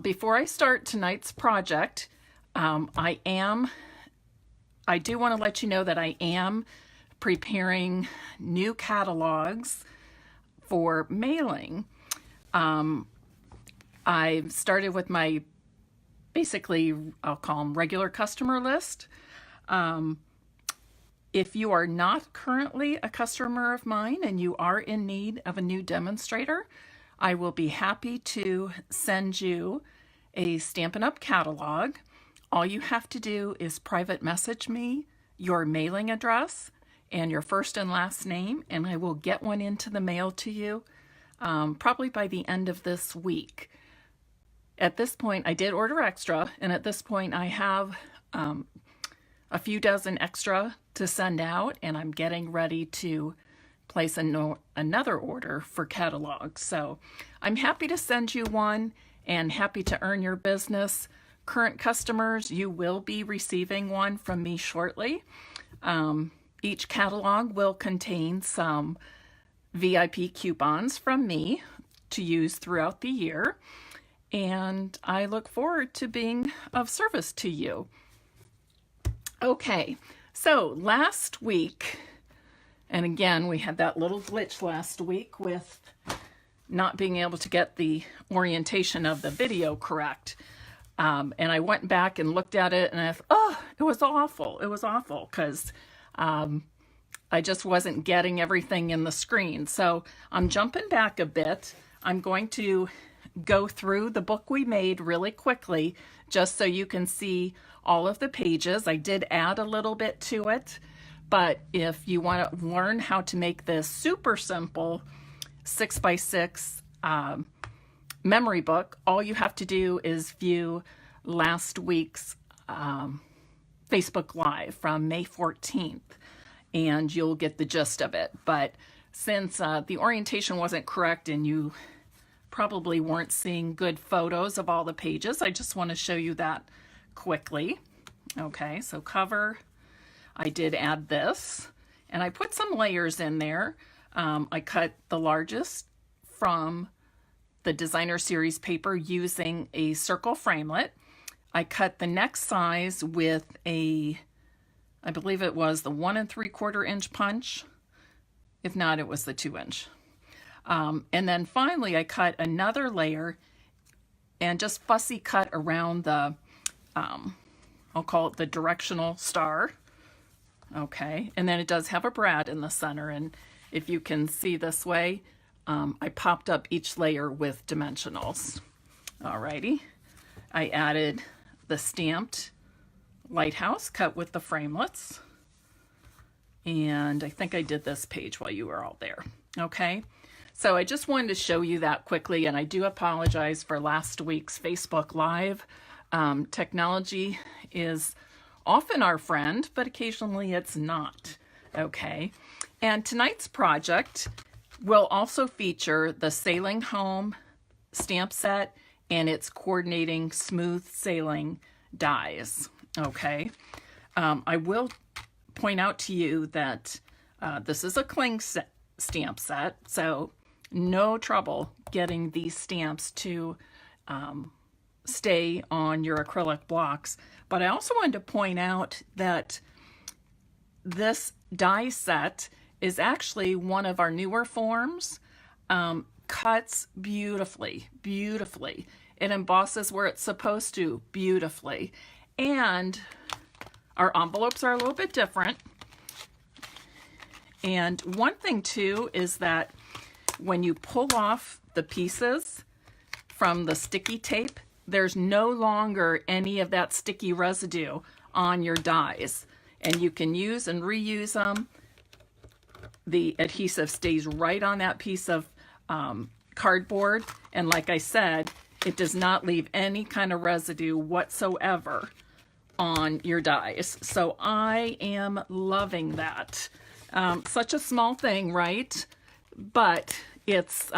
Before I start tonight's project, I do want to let you know that I am preparing new catalogs for mailing. I started with my basically, I'll call them regular customer list. If you are not currently a customer of mine and you are in need of a new demonstrator, I will be happy to send you a Stampin' Up! Catalog. All you have to do is private message me your mailing address and your first and last name, and I will get one into the mail to you probably by the end of this week. At this point, I did order extra, and at this point I have a few dozen extra to send out, and I'm getting ready to place another order for catalogs. So I'm happy to send you one and happy to earn your business. Current customers, you will be receiving one from me shortly. Each catalog will contain some VIP coupons from me to use throughout the year, and I look forward to being of service to you. Okay, so last week, and again, we had that little glitch last week with not being able to get the orientation of the video correct. And I went back and looked at it and I thought, oh, it was awful. It was awful because I just wasn't getting everything in the screen. So I'm jumping back a bit. I'm going to go through the book we made really quickly just so you can see all of the pages. I did add a little bit to it, but if you want to learn how to make this super simple 6x6 memory book, all you have to do is view last week's Facebook Live from May 14th, and you'll get the gist of it. But since the orientation wasn't correct and you probably weren't seeing good photos of all the pages, I just want to show you that quickly. Okay, so cover, I did add this, and I put some layers in there. I cut the largest from the designer series paper using a circle framelit. I cut the next size with I believe it was the 1 3/4 inch punch. If not, it was the 2 inch. And then finally I cut another layer and just fussy cut around the, I'll call it the directional star. Okay, and then it does have a brad in the center, and if you can see this way, I popped up each layer with dimensionals. Alrighty, I added the stamped lighthouse cut with the framelits, and I think I did this page while you were all there. Okay, so I just wanted to show you that quickly, and I do apologize for last week's Facebook Live. Technology is often our friend, but occasionally it's not. Okay, and tonight's project will also feature the Sailing Home stamp set and its coordinating smooth sailing dies. Okay, I will point out to you that this is a cling stamp set, so no trouble getting these stamps to stay on your acrylic blocks. But I also wanted to point out that this die set is actually one of our newer forms. Cuts beautifully, beautifully. It embosses where it's supposed to beautifully. And our envelopes are a little bit different. And one thing too is that when you pull off the pieces from the sticky tape, there's no longer any of that sticky residue on your dies. And you can use and reuse them. The adhesive stays right on that piece of cardboard, and like I said, it does not leave any kind of residue whatsoever on your dies. So I am loving that. Such a small thing, right? But it's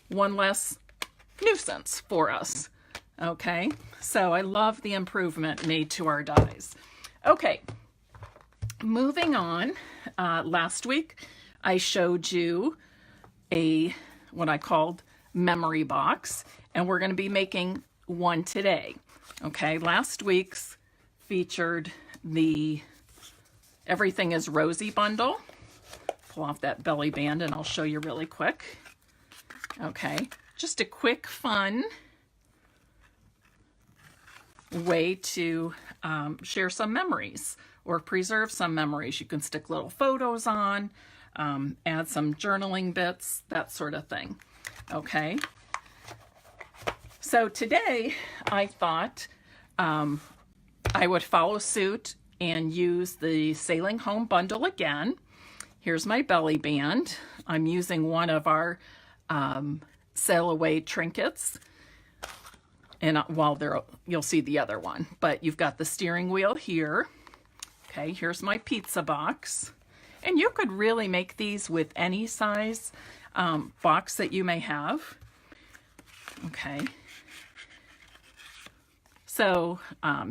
one less nuisance for us. Okay, so I love the improvement made to our dies. Okay, moving on. Last week I showed you what I called memory box, and we're going to be making one today. Okay, last week's featured the Everything is Rosy bundle. Pull off that belly band and I'll show you really quick. Okay, just a quick, fun way to share some memories or preserve some memories. You can stick little photos on, add some journaling bits, that sort of thing. Okay, so today I thought I would follow suit and use the Sailing Home bundle again. Here's my belly band. I'm using one of our sail away trinkets, and while there you'll see the other one, but you've got the steering wheel here. Okay, here's my pizza box, and you could really make these with any size box that you may have. Okay, so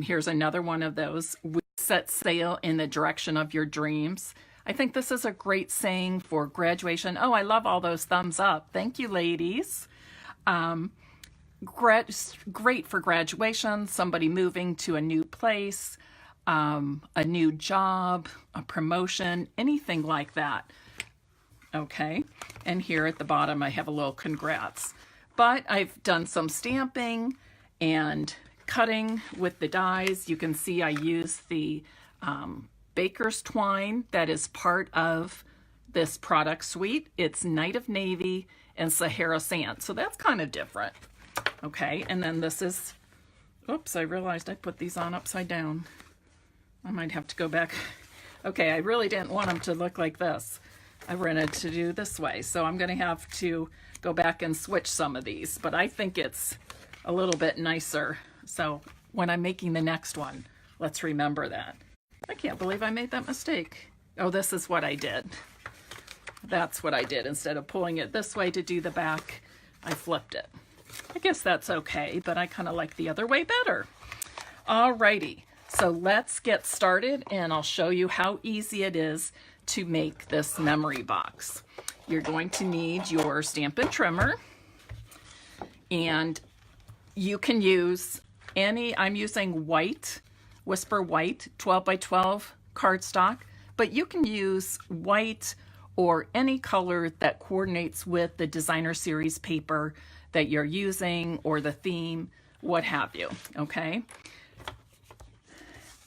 here's another one of those. We set sail in the direction of your dreams. I think this is a great saying for graduation. Oh, I love all those thumbs up. Thank you, ladies. Great for graduation, somebody moving to a new place, a new job, a promotion, anything like that. Okay, and here at the bottom I have a little congrats. But I've done some stamping and cutting with the dies. You can see I use the baker's twine that is part of this product suite. It's Night of Navy and Sahara Sand, so that's kind of different. Okay, and then this is, oops, I realized I put these on upside down. I might have to go back. Okay, I really didn't want them to look like this. I wanted to do this way, so I'm going to have to go back and switch some of these, but I think it's a little bit nicer. So when I'm making the next one, let's remember that. I can't believe I made that mistake. Oh, this is what I did. That's what I did. Instead of pulling it this way to do the back, I flipped it. I guess that's okay, but I kind of like the other way better. Alrighty, so let's get started and I'll show you how easy it is to make this memory box. You're going to need your Stampin' trimmer, and you can use any, I'm using white, Whisper White 12 by 12 cardstock, but you can use white or any color that coordinates with the designer series paper that you're using or the theme, what have you, okay?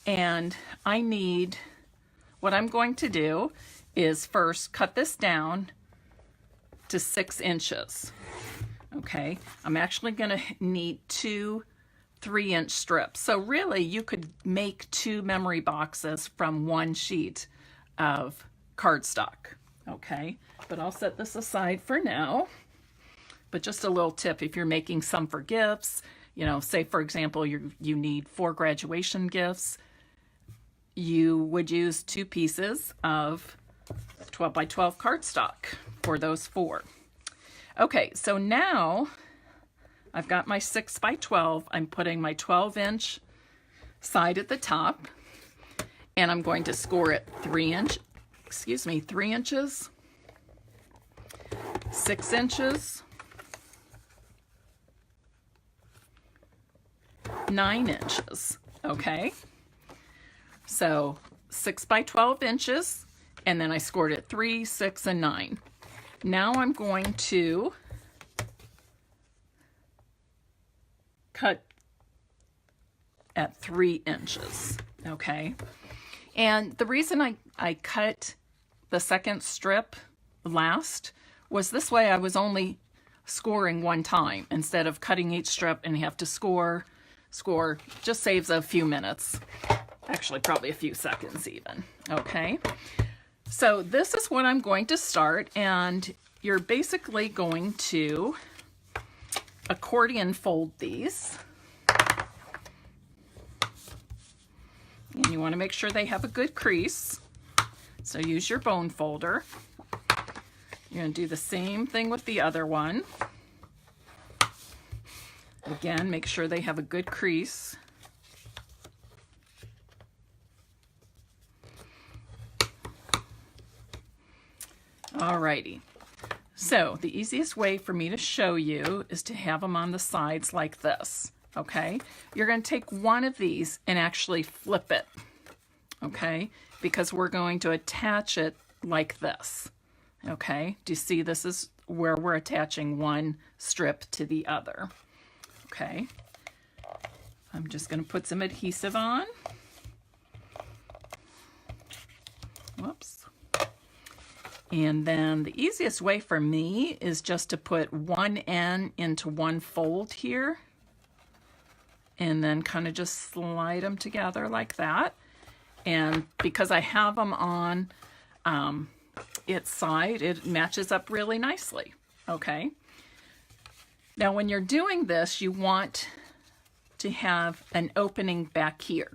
And I need, what I'm going to do is first cut this down to 6 inches, okay? I'm actually gonna need 2 3-inch strips. So really you could make 2 memory boxes from 1 sheet of cardstock, okay? But I'll set this aside for now. But just a little tip, if you're making some for gifts, you know, say for example, you need 4 graduation gifts, you would use 2 pieces of 12 by 12 cardstock for those 4. Okay, so now I've got my 6 by 12. I'm putting my 12-inch side at the top, and I'm going to score it 3 inches, 6 inches, 9 inches, okay? So 6 by 12 inches, and then I scored it 3, 6, and 9. Now I'm going to cut at 3 inches, okay? And the reason I cut the second strip last was this way I was only scoring 1 time instead of cutting each strip and you have to score, just saves a few minutes. Actually, probably a few seconds even, okay? So this is what I'm going to start, and you're basically going to accordion fold these. And you want to make sure they have a good crease. So use your bone folder. You're going to do the same thing with the other one. Again, make sure they have a good crease. Alrighty. So the easiest way for me to show you is to have them on the sides like this, okay? You're going to take one of these and actually flip it, okay? Because we're going to attach it like this, okay? Do you see this is where we're attaching one strip to the other, okay? I'm just going to put some adhesive on. Whoops. And then the easiest way for me is just to put one end into one fold here and then kind of just slide them together like that. And because I have them on its side, it matches up really nicely. Okay. Now when you're doing this, you want to have an opening back here.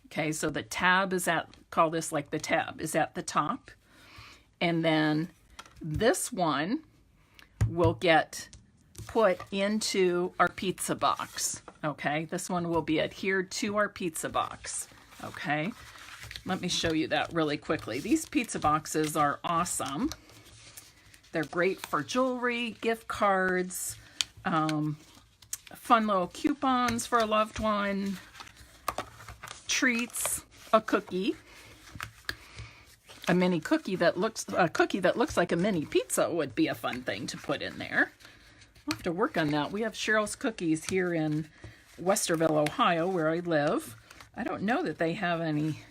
Okay, so the tab is at, call this like the tab, is at the top. And then this one will get put into our pizza box. Okay, this one will be adhered to our pizza box. Okay, let me show you that really quickly. These pizza boxes are awesome. They're great for jewelry, gift cards, fun little coupons for a loved one, treats, a cookie. A mini cookie that looks like a mini pizza would be a fun thing to put in there. I'll have to work on that. We have Cheryl's Cookies here in Westerville, Ohio, where I live. I don't know that they have any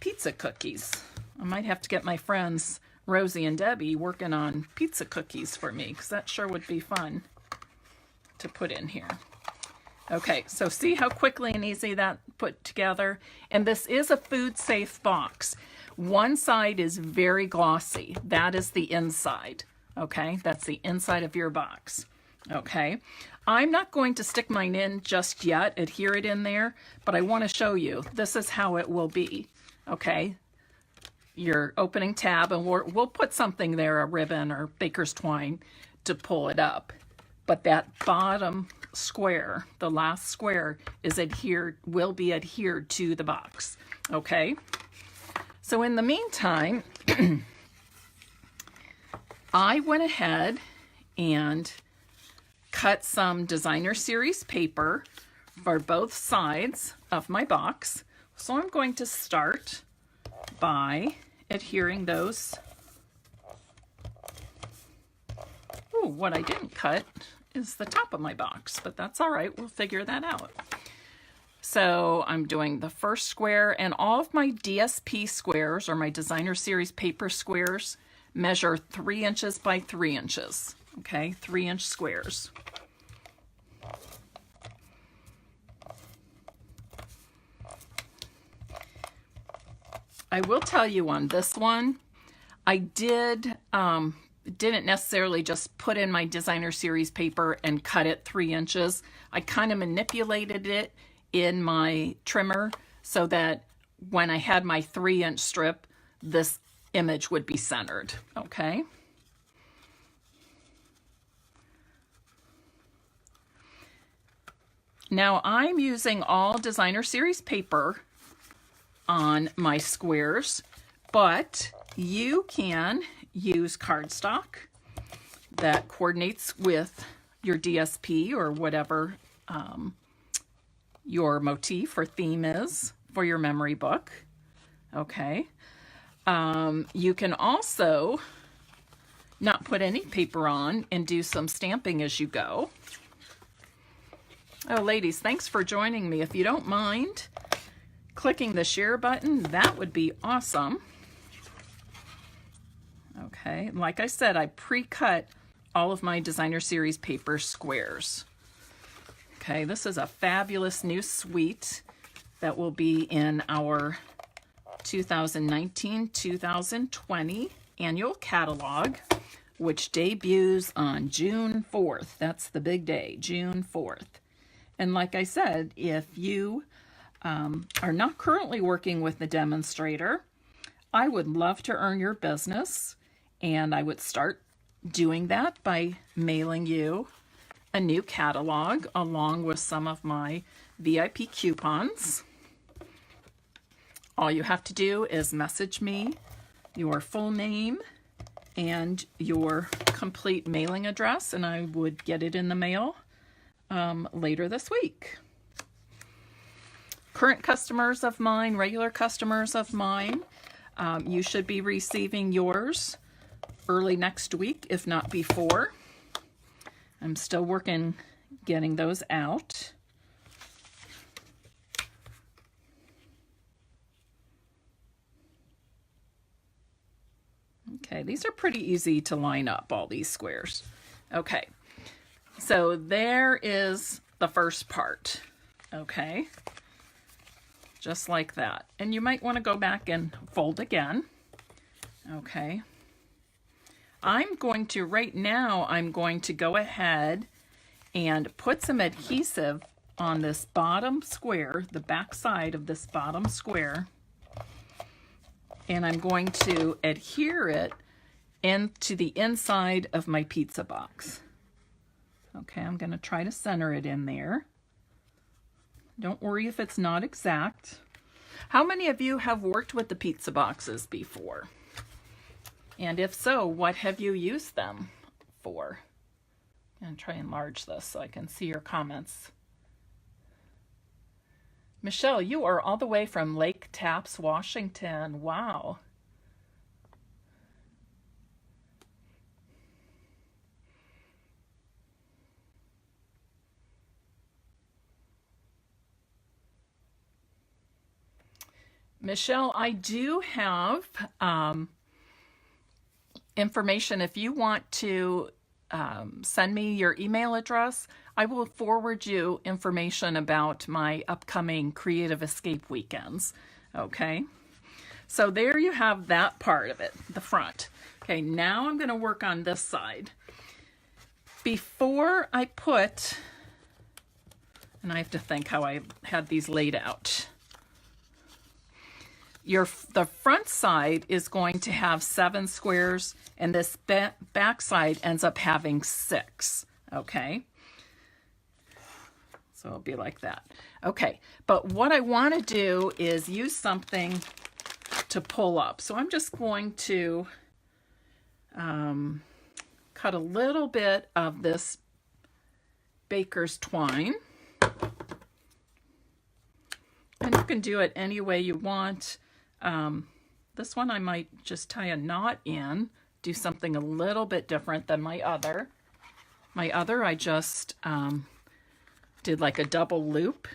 pizza cookies. I might have to get my friends Rosie and Debbie working on pizza cookies for me, because that sure would be fun to put in here. Okay, so see how quickly and easy that put together? And this is a food safe box. One side is very glossy. That is the inside, okay? That's the inside of your box, okay? I'm not going to stick mine in just yet, adhere it in there, but I want to show you. This is how it will be, okay? Your opening tab, and we'll put something there, a ribbon or baker's twine to pull it up. But that bottom square, the last square, is will be adhered to the box, okay? So in the meantime, I went ahead and cut some designer series paper for both sides of my box. So I'm going to start by adhering those. Ooh, what I didn't cut is the top of my box, but that's all right. We'll figure that out. So I'm doing the first square, and all of my DSP squares, or my designer series paper squares, measure 3 inches by 3 inches. Okay, 3-inch squares. I will tell you on this one, I didn't necessarily just put in my designer series paper and cut it 3 inches. I kind of manipulated it in my trimmer so that when I had my 3-inch strip, this image would be centered, okay? Now I'm using all designer series paper on my squares, but you can use cardstock that coordinates with your DSP or whatever your motif or theme is for your memory book. Okay. You can also not put any paper on and do some stamping as you go. Oh, ladies, thanks for joining me. If you don't mind clicking the share button, that would be awesome. Okay, like I said, I pre-cut all of my designer series paper squares. Okay, this is a fabulous new suite that will be in our 2019-2020 annual catalog, which debuts on June 4th. That's the big day, June 4th. And like I said, if you are not currently working with the demonstrator, I would love to earn your business, and I would start doing that by mailing you a new catalog along with some of my VIP coupons. All you have to do is message me your full name and your complete mailing address, and I would get it in the mail later this week. Current customers of mine, regular customers of mine, you should be receiving yours early next week, if not before. I'm still working getting those out. Okay, these are pretty easy to line up, all these squares. Okay, so there is the first part, okay? Just like that. And you might want to go back and fold again, okay? Right now, I'm going to go ahead and put some adhesive on this bottom square, the back side of this bottom square, and I'm going to adhere it into the inside of my pizza box. Okay, I'm going to try to center it in there. Don't worry if it's not exact. How many of you have worked with the pizza boxes before? And if so, what have you used them for? I'm going to try and enlarge this so I can see your comments. Michelle, you are all the way from Lake Tapps, Washington. Wow. Michelle, I do have information. If you want to send me your email address, I will forward you information about my upcoming Creative Escape weekends. Okay, so there you have that part of it, the front. Okay, now I'm going to work on this side. Before I put, and I have to think how I had these laid out. The front side is going to have 7 squares, and this back side ends up having 6, okay? So it'll be like that. Okay, but what I want to do is use something to pull up. So I'm just going to cut a little bit of this baker's twine. And you can do it any way you want. This one I might just tie a knot in, do something a little bit different than my other. My other I just did like a double loop,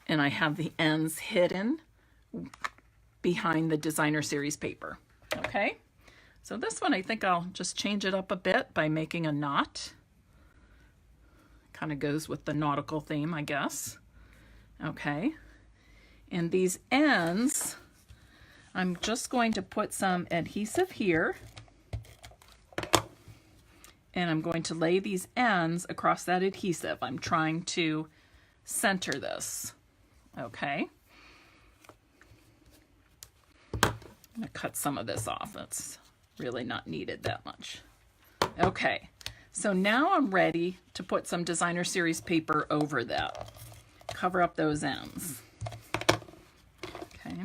and I have the ends hidden behind the designer series paper. Okay, so this one I think I'll just change it up a bit by making a knot. Kind of goes with the nautical theme, I guess. Okay, and these ends, I'm just going to put some adhesive here, and I'm going to lay these ends across that adhesive. I'm trying to center this, okay? I'm gonna cut some of this off. That's really not needed that much. Okay, so now I'm ready to put some designer series paper over that. Cover up those ends, okay?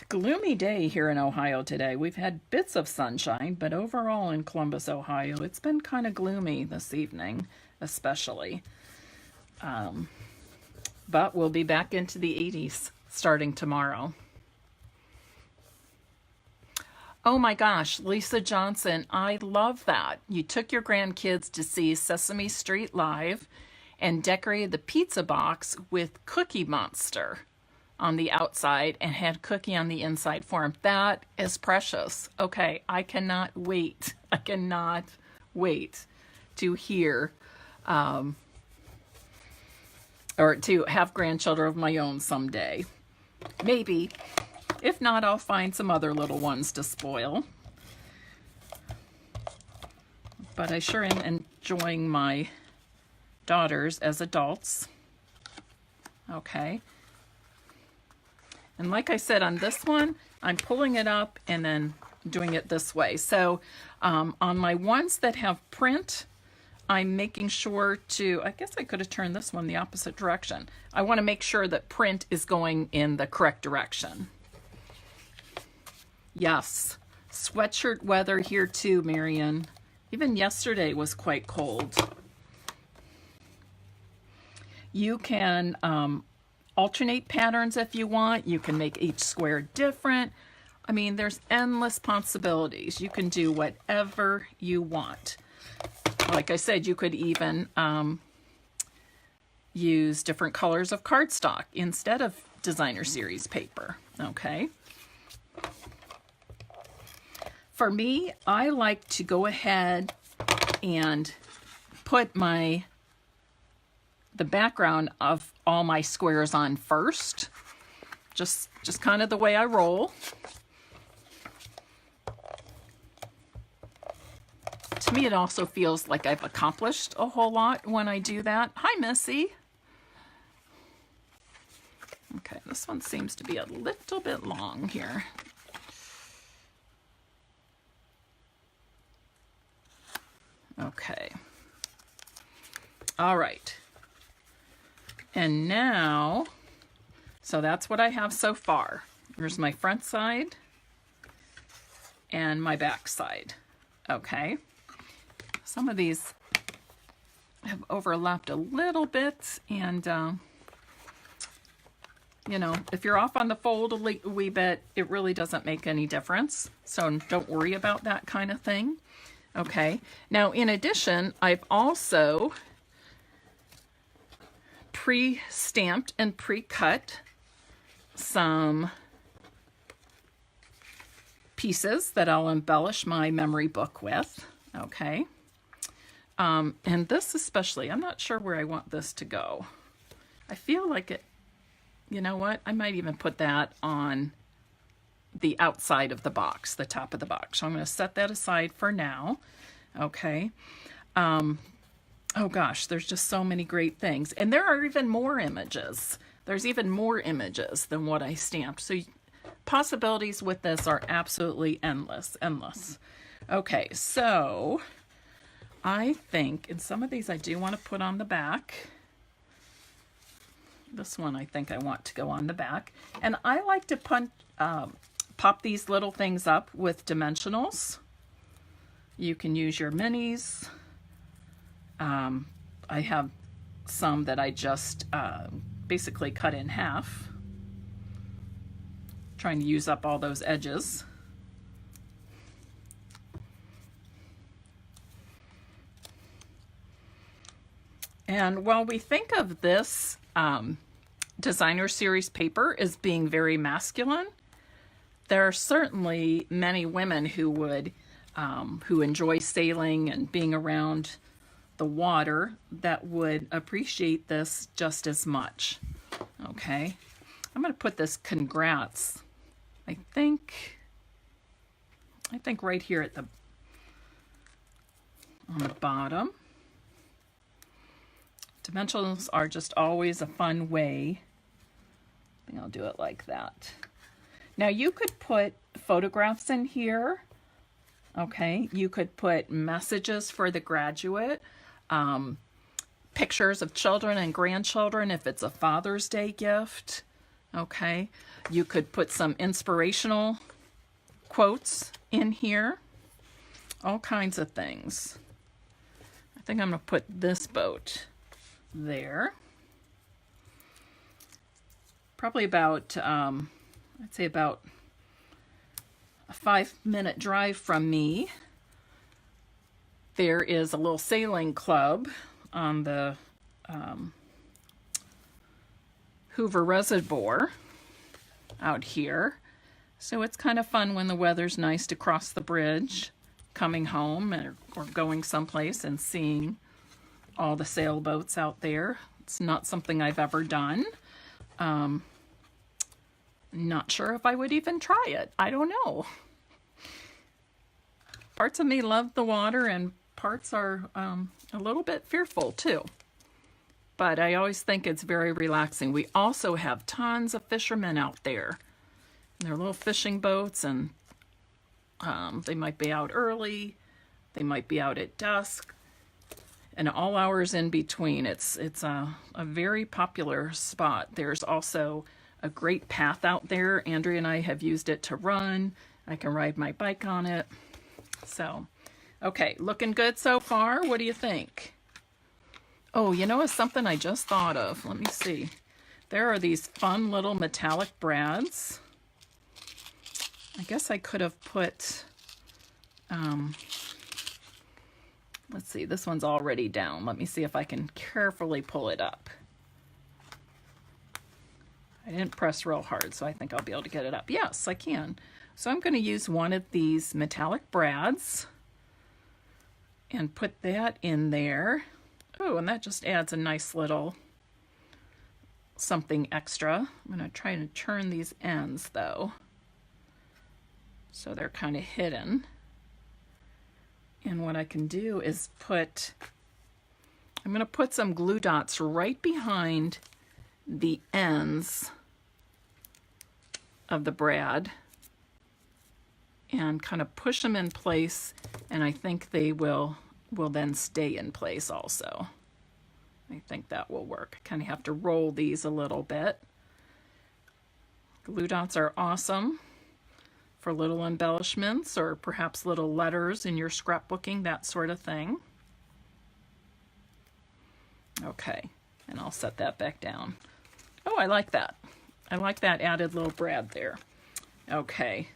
Gloomy day here in Ohio today. We've had bits of sunshine, but overall in Columbus, Ohio, it's been kind of gloomy this evening, especially. But we'll be back into the 80s starting tomorrow. Oh my gosh, Lisa Johnson, I love that. You took your grandkids to see Sesame Street Live and decorated the pizza box with Cookie Monster on the outside and had Cookie on the inside for him. That is precious. Okay, I cannot wait. I cannot wait to hear or to have grandchildren of my own someday. Maybe. If not, I'll find some other little ones to spoil. But I sure am enjoying my daughters as adults. Okay. And like I said, on this one, I'm pulling it up and then doing it this way. So on my ones that have print, I'm making sure to, I guess I could have turned this one the opposite direction. I want to make sure that print is going in the correct direction. Yes, sweatshirt weather here too, Marion. Even yesterday was quite cold. You can alternate patterns if you want. You can make each square different. I mean, there's endless possibilities. You can do whatever you want. Like I said, you could even use different colors of cardstock instead of designer series paper, okay? For me, I like to go ahead and put the background of all my squares on first. Just kind of the way I roll. To me, it also feels like I've accomplished a whole lot when I do that. Hi, Missy. Okay, this one seems to be a little bit long here. Okay. All right. And now, so that's what I have so far. Here's my front side and my back side. Okay. Some of these have overlapped a little bit, and you know, if you're off on the fold a wee bit, it really doesn't make any difference. So don't worry about that kind of thing. Okay. Now, in addition, I've also pre-stamped and pre-cut some pieces that I'll embellish my memory book with. Okay. And this especially, I'm not sure where I want this to go. I feel like it, you know what? I might even put that on the outside of the box, the top of the box. So I'm going to set that aside for now. Okay. Oh gosh, there's just so many great things. And there are even more images. There's even more images than what I stamped. So possibilities with this are absolutely endless. Okay, so I think, and some of these I do want to put on the back. This one I think I want to go on the back. And I like to pop these little things up with dimensionals. You can use your minis. I have some that I just basically cut in half, trying to use up all those edges. And while we think of this designer series paper as being very masculine, there are certainly many women who would who enjoy sailing and being around the water that would appreciate this just as much. Okay, I'm going to put this congrats, I think right here at the on the bottom. Dimensionals are just always a fun way. I think I'll do it like that. Now you could put photographs in here. Okay, you could put messages for the graduate, pictures of children and grandchildren if it's a Father's Day gift. Okay, you could put some inspirational quotes in here, all kinds of things. I think I'm going to put this boat there. Probably about, I'd say about a 5-minute drive from me. There is a little sailing club on the Hoover Reservoir out here. So it's kind of fun when the weather's nice to cross the bridge, coming home or going someplace and seeing all the sailboats out there. It's not something I've ever done. Not sure if I would even try it. I don't know. Parts of me love the water and parts are a little bit fearful too. But I always think it's very relaxing. We also have tons of fishermen out there. They're little fishing boats, and they might be out early. They might be out at dusk. And all hours in between. It's a very popular spot. There's also a great path out there. Andrea and I have used it to run. I can ride my bike on it. So, okay, looking good so far. What do you think? Oh, you know, it's something I just thought of. Let me see. There are these fun little metallic brads. I guess I could have put, let's see, this one's already down. Let me see if I can carefully pull it up. I didn't press real hard, so I think I'll be able to get it up. Yes, I can. So I'm going to use one of these metallic brads and put that in there. Oh, and that just adds a nice little something extra. I'm going to try to turn these ends though, so they're kind of hidden. And what I can do is I'm going to put some glue dots right behind the ends of the brad and kind of push them in place, and I think they will then stay in place also. I think that will work. I kind of have to roll these a little bit. Glue dots are awesome for little embellishments or perhaps little letters in your scrapbooking, that sort of thing. Okay, and I'll set that back down. Oh, I like that. I like that added little brad there. Okay.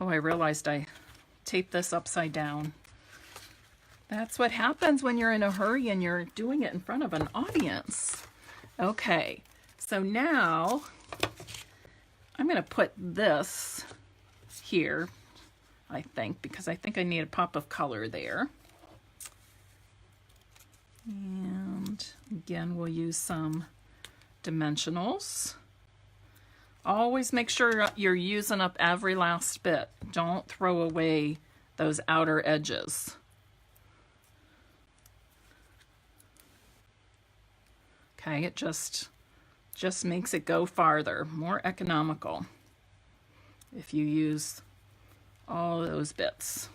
Oh, I realized I taped this upside down. That's what happens when you're in a hurry and you're doing it in front of an audience. Okay, so now I'm going to put this here, I think, because I think I need a pop of color there. And again, we'll use some dimensionals. Always make sure you're using up every last bit. Don't throw away those outer edges. Okay, it just makes it go farther, more economical if you use all those bits.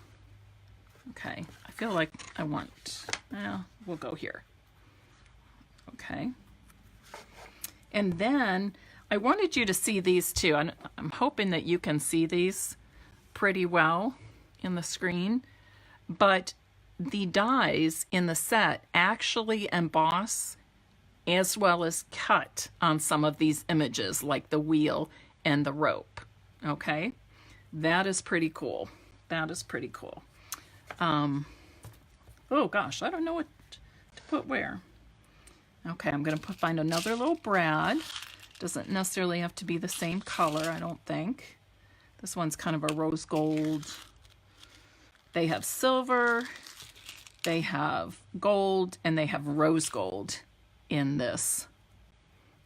Okay, I feel like I want, we'll go here. Okay. And then I wanted you to see these too. I'm hoping that you can see these pretty well in the screen, but the dies in the set actually emboss as well as cut on some of these images, like the wheel and the rope. Okay, that is pretty cool. That is pretty cool. Oh gosh, I don't know what to put where. Okay, I'm gonna find another little brad. Doesn't necessarily have to be the same color, I don't think. This one's kind of a rose gold. They have silver, they have gold, and they have rose gold in this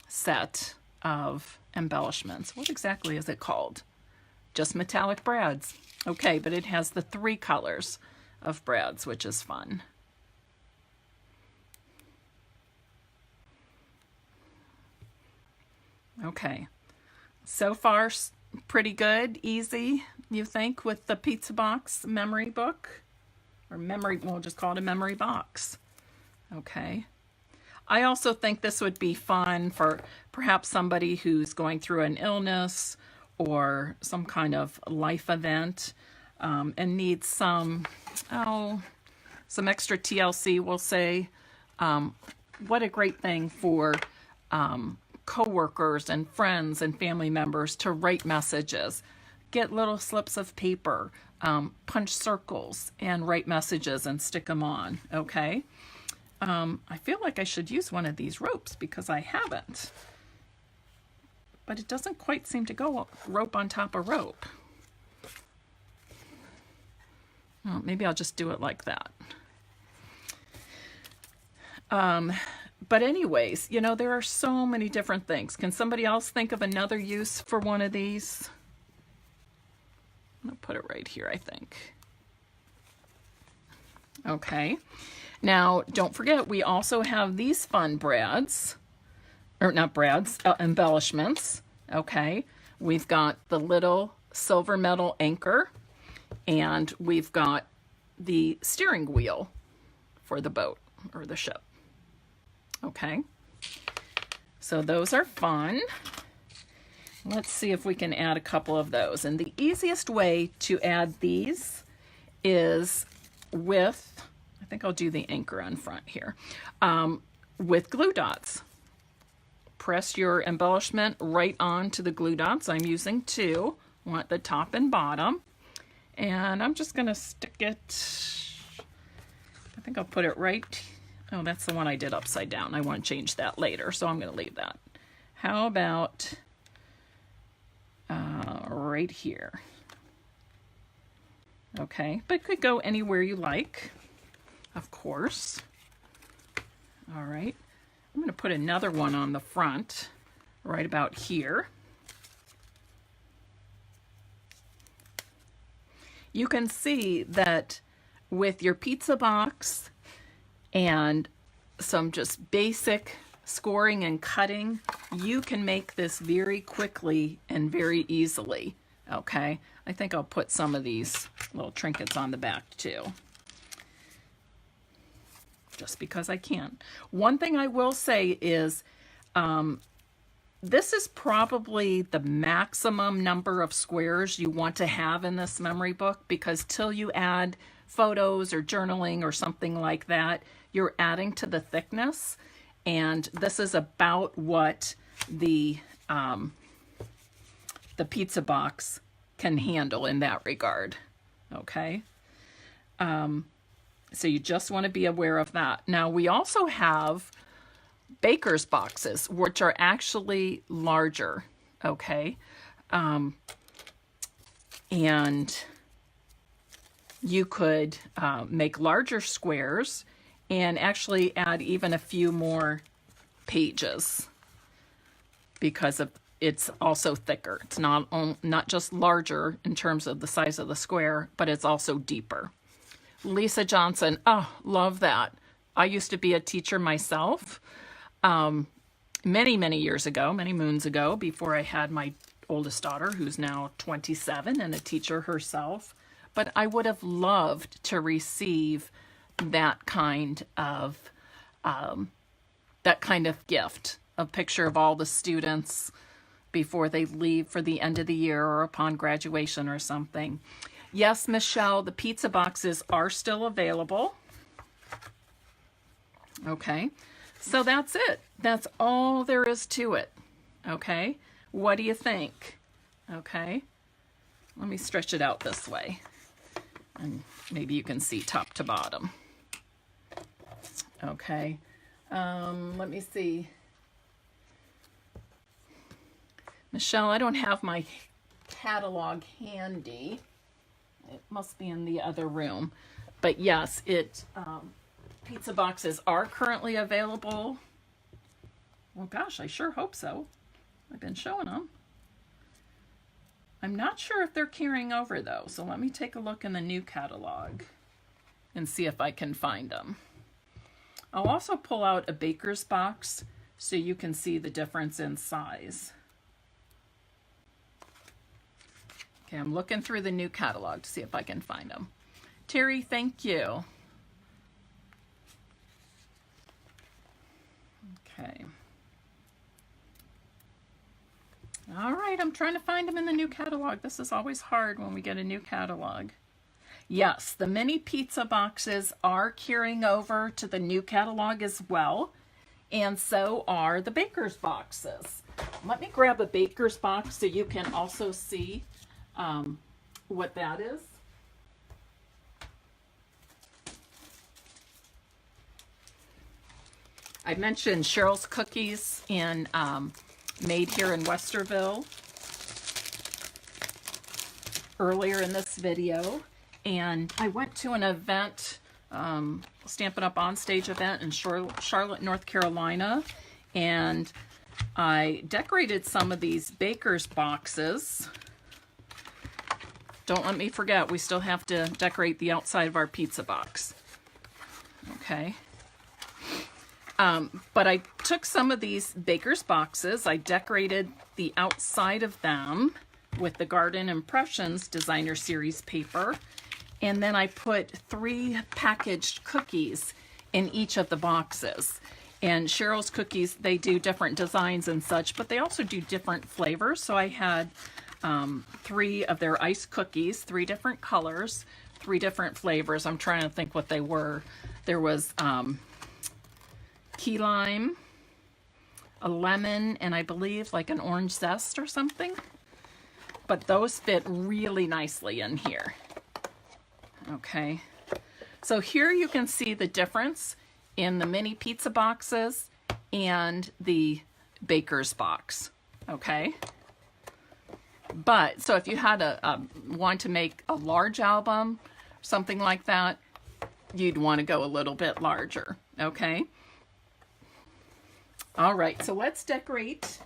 set of embellishments. What exactly is it called? Just metallic brads. Okay, but it has the 3 colors of brads, which is fun. Okay, so far pretty good, easy, you think, with the pizza box memory book? Or memory, we'll just call it a memory box. Okay. I also think this would be fun for perhaps somebody who's going through an illness or some kind of life event and needs some extra TLC, we'll say. What a great thing for coworkers and friends and family members to write messages. Get little slips of paper, punch circles and write messages and stick them on, okay? I feel like I should use one of these ropes because I haven't. But it doesn't quite seem to go rope on top of rope. Well, maybe I'll just do it like that. But anyways, you know, there are so many different things. Can somebody else think of another use for one of these? I'm gonna put it right here, I think. Okay. Now, don't forget, we also have these fun brads, or not brads, embellishments, okay? We've got the little silver metal anchor, and we've got the steering wheel for the boat or the ship, okay? So those are fun. Let's see if we can add a couple of those. And the easiest way to add these is with, I think I'll do the anchor on front here, with glue dots. Press your embellishment right onto the glue dots. I'm using 2, want the top and bottom. And I'm just gonna stick it, I think I'll put it right, oh, that's the one I did upside down. I want to change that later, so I'm gonna leave that. How about right here? Okay, but it could go anywhere you like, of course. All right, I'm gonna put another one on the front, right about here. You can see that with your pizza box and some just basic scoring and cutting, you can make this very quickly and very easily, okay? I think I'll put some of these little trinkets on the back too, just because I can. One thing I will say is, this is probably the maximum number of squares you want to have in this memory book, because till you add photos or journaling or something like that, you're adding to the thickness. And this is about what the pizza box can handle in that regard, okay? So you just want to be aware of that. Now, we also have baker's boxes, which are actually larger, okay? And you could make larger squares and actually add even a few more pages because of it's also thicker. It's not just larger in terms of the size of the square, but it's also deeper. Lisa Johnson, oh, love that. I used to be a teacher myself. Many, many years ago, many moons ago, before I had my oldest daughter, who's now 27 and a teacher herself. But I would have loved to receive that kind of gift, a picture of all the students before they leave for the end of the year or upon graduation or something. Yes, Michelle, the pizza boxes are still available. Okay. So that's it. That's all there is to it. Okay. What do you think? Okay. Let me stretch it out this way. And maybe you can see top to bottom. Okay. Let me see. Michelle, I don't have my catalog handy. It must be in the other room. But yes, pizza boxes are currently available. Well, gosh, I sure hope so. I've been showing them. I'm not sure if they're carrying over though, so let me take a look in the new catalog and see if I can find them. I'll also pull out a baker's box so you can see the difference in size. Okay, I'm looking through the new catalog to see if I can find them. Terry, thank you. Okay. All right, I'm trying to find them in the new catalog. This is always hard when we get a new catalog. Yes, the mini pizza boxes are carrying over to the new catalog as well, and so are the baker's boxes. Let me grab a baker's box so you can also see what that is. I mentioned Cheryl's Cookies made here in Westerville earlier in this video, and I went to an event, Stampin' Up on Stage event in Charlotte, North Carolina, and I decorated some of these baker's boxes. Don't let me forget, we still have to decorate the outside of our pizza box. Okay. But I took some of these baker's boxes, I decorated the outside of them with the Garden Impressions Designer Series paper, and then I put 3 packaged cookies in each of the boxes. And Cheryl's Cookies, they do different designs and such, but they also do different flavors. So I had 3 of their ice cookies, 3 different colors, 3 different flavors. I'm trying to think what they were. There was key lime, a lemon, and I believe like an orange zest or something. But those fit really nicely in here. Okay. So here you can see the difference in the mini pizza boxes and the baker's box. Okay. But so if you had want to make a large album, something like that, you'd want to go a little bit larger. Okay. All right. So let's decorate.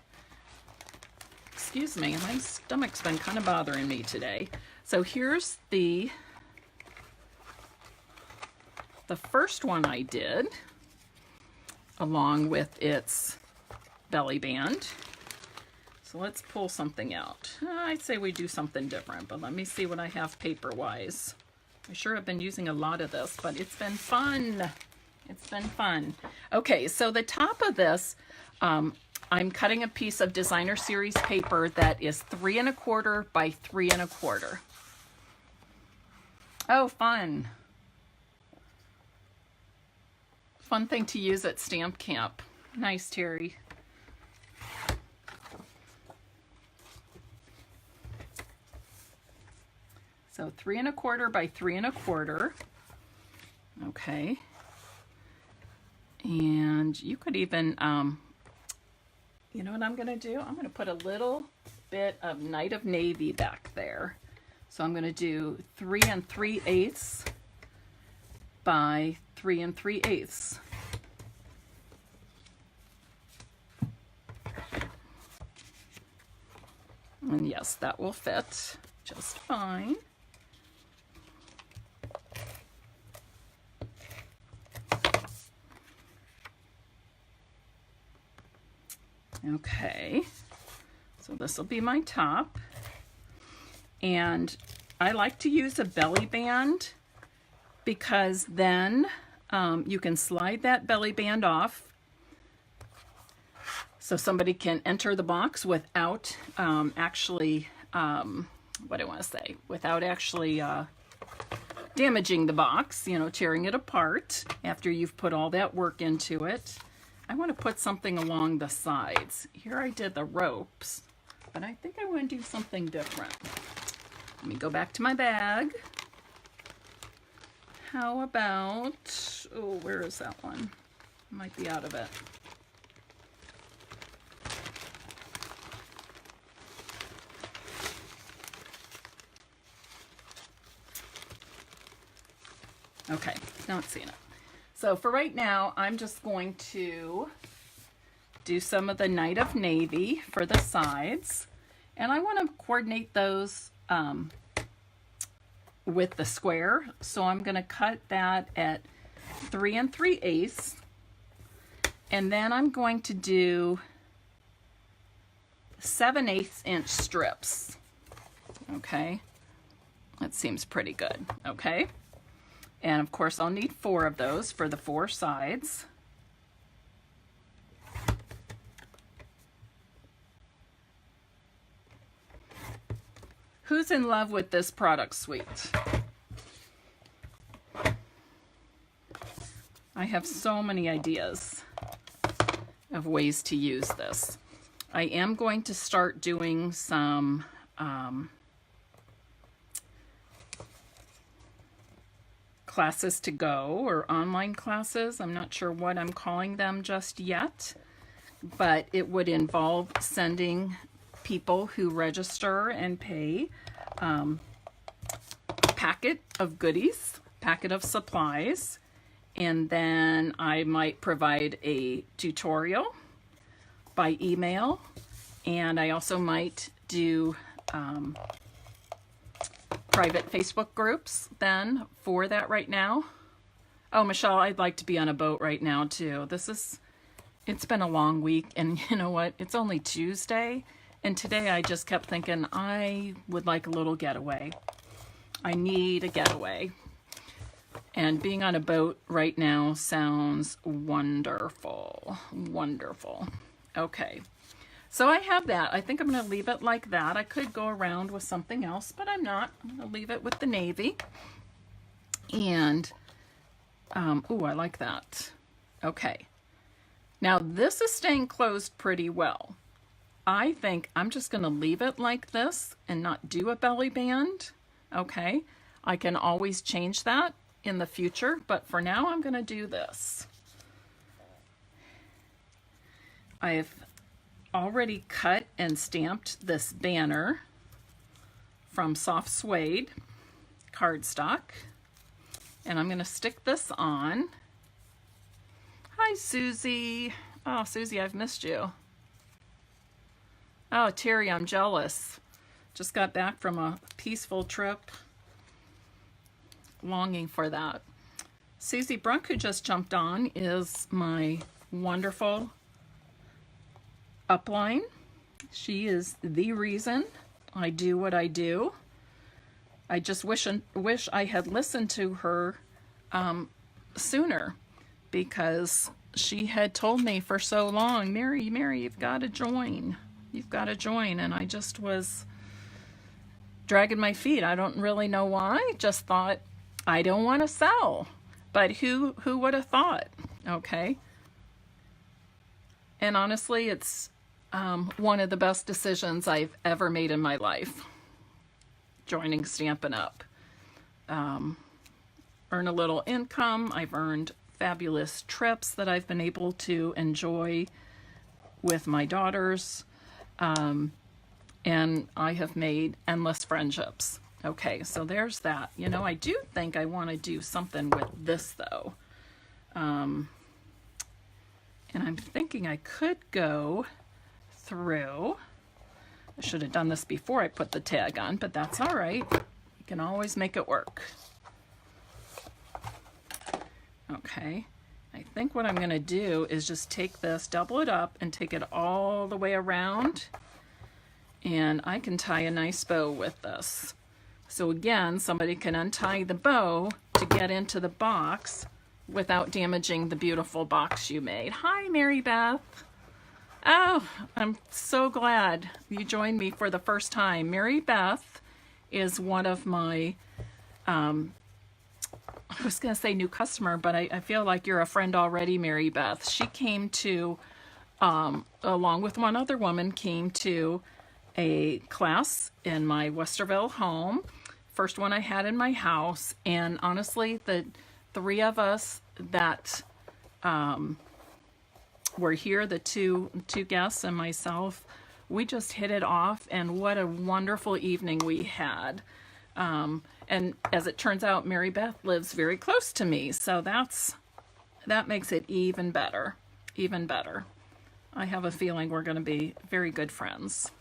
Excuse me, my stomach's been kind of bothering me today. So here's the first one I did, along with its belly band. So let's pull something out. I'd say we do something different, but let me see what I have paper-wise. I sure have been using a lot of this, but it's been fun. It's been fun. Okay, so the top of this, I'm cutting a piece of designer series paper that is 3 1/4 by 3 1/4. Oh, fun. Fun thing to use at stamp camp. Nice, Terry. So 3 1/4 by 3 1/4. Okay. And you could even, you know what I'm going to do? I'm going to put a little bit of Night of Navy back there. So I'm going to do 3 3/8 by 3 3/8. And yes, that will fit just fine. Okay, so this will be my top. And I like to use a belly band because then you can slide that belly band off so somebody can enter the box without actually, what do I want to say, without actually damaging the box, you know, tearing it apart after you've put all that work into it. I want to put something along the sides. Here I did the ropes, but I think I want to do something different. Let me go back to my bag. How about, oh, where is that one? Might be out of it. Okay, not seeing it. So for right now, I'm just going to do some of the Night of Navy for the sides. And I want to coordinate those with the square. So I'm going to cut that at 3 3/8. And then I'm going to do 7/8 inch strips. Okay, that seems pretty good. Okay. And of course, I'll need 4 of those for the 4 sides. Who's in love with this product suite? I have so many ideas of ways to use this. I am going to start doing some classes to go, or online classes. I'm not sure what I'm calling them just yet, but it would involve sending people who register and pay a packet of goodies, packet of supplies, and then I might provide a tutorial by email, and I also might do private Facebook groups then for that right now. Oh, Michelle, I'd like to be on a boat right now too. It's been a long week, and you know what? It's only Tuesday, and today I just kept thinking I would like a little getaway. I need a getaway. And being on a boat right now sounds wonderful. Wonderful. Okay. So I have that. I think I'm going to leave it like that. I could go around with something else, but I'm not. I'm going to leave it with the navy. And, ooh, I like that. Okay. Now this is staying closed pretty well. I think I'm just going to leave it like this and not do a belly band. Okay. I can always change that in the future, but for now I'm going to do this. I've already cut and stamped this banner from soft suede cardstock, and I'm going to stick this on. Hi, Susie. Oh, Susie, I've missed you. Oh, Terry, I'm jealous. Just got back from a peaceful trip. Longing for that. Susie Brunk, who just jumped on, is my wonderful upline. She is the reason I do what I do. I just wish I had listened to her sooner, because she had told me for so long, Mary, you've got to join. You've got to join. And I just was dragging my feet. I don't really know why. Just thought, I don't want to sell. But who would have thought? Okay. And honestly, it's one of the best decisions I've ever made in my life. Joining Stampin' Up. Earn a little income. I've earned fabulous trips that I've been able to enjoy with my daughters. And I have made endless friendships. Okay, so there's that. You know, I do think I want to do something with this, though. And I'm thinking I could go through. I should have done this before I put the tag on, but that's all right. You can always make it work. Okay, I think what I'm going to do is just take this, double it up, and take it all the way around. And I can tie a nice bow with this. So again, somebody can untie the bow to get into the box without damaging the beautiful box you made. Hi, Mary Beth. Oh, I'm so glad you joined me for the first time. Mary Beth is one of my, I was going to say new customer, but I feel like you're a friend already, Mary Beth. She came to, along with one other woman, came to a class in my Westerville home. First one I had in my house, and honestly, the three of us that were here, the two guests and myself, we just hit it off, and what a wonderful evening we had. And as it turns out, Mary Beth lives very close to me, so that makes it even better, even better. I have a feeling we're going to be very good friends.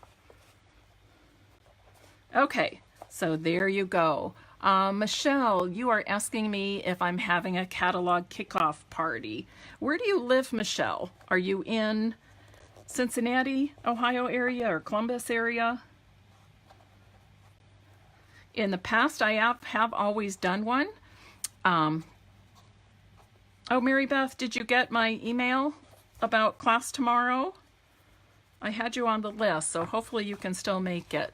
Okay. So there you go. Michelle, you are asking me if I'm having a catalog kickoff party. Where do you live, Michelle? Are you in Cincinnati, Ohio area, or Columbus area? In the past, I have always done one. Oh, Mary Beth, did you get my email about class tomorrow? I had you on the list, so hopefully you can still make it.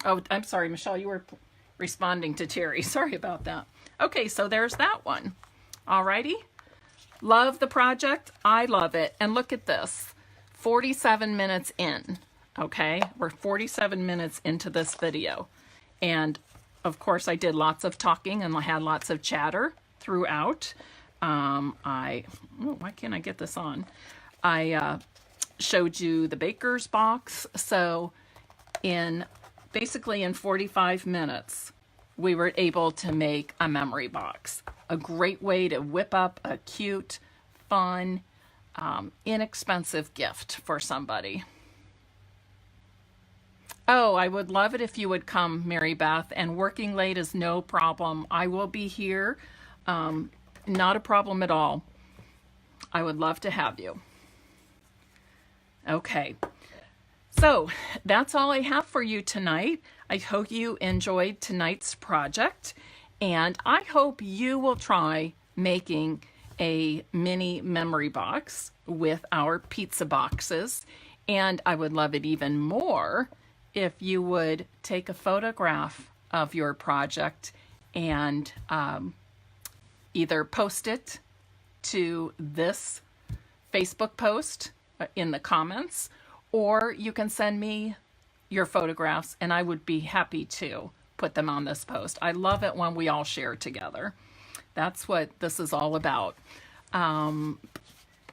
Oh, I'm sorry, Michelle, you were responding to Terry. Sorry about that. Okay, so there's that one. Alrighty. Love the project. I love it. And look at this. 47 minutes in. Okay, we're 47 minutes into this video. And of course, I did lots of talking and I had lots of chatter throughout. Why can't I get this on? I showed you the baker's box. So basically in 45 minutes, we were able to make a memory box. A great way to whip up a cute, fun, inexpensive gift for somebody. Oh, I would love it if you would come, Mary Beth, and working late is no problem. I will be here. Not a problem at all. I would love to have you. Okay, so that's all I have for you tonight. I hope you enjoyed tonight's project, and I hope you will try making a mini memory box with our pizza boxes. And I would love it even more if you would take a photograph of your project and either post it to this Facebook post in the comments, or you can send me your photographs and I would be happy to put them on this post. I love it when we all share together. That's what this is all about.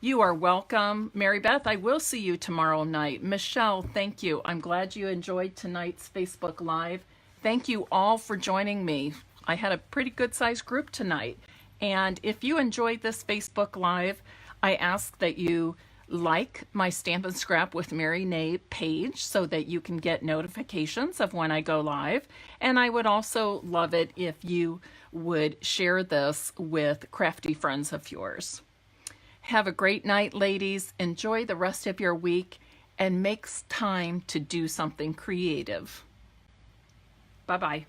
You are welcome. Mary Beth, I will see you tomorrow night. Michelle, thank you. I'm glad you enjoyed tonight's Facebook Live. Thank you all for joining me. I had a pretty good sized group tonight. And if you enjoyed this Facebook Live, I ask that you like my Stampin' Scrap with Mary Knabe page so that you can get notifications of when I go live. And I would also love it if you would share this with crafty friends of yours. Have a great night, ladies. Enjoy the rest of your week and make time to do something creative. Bye-bye.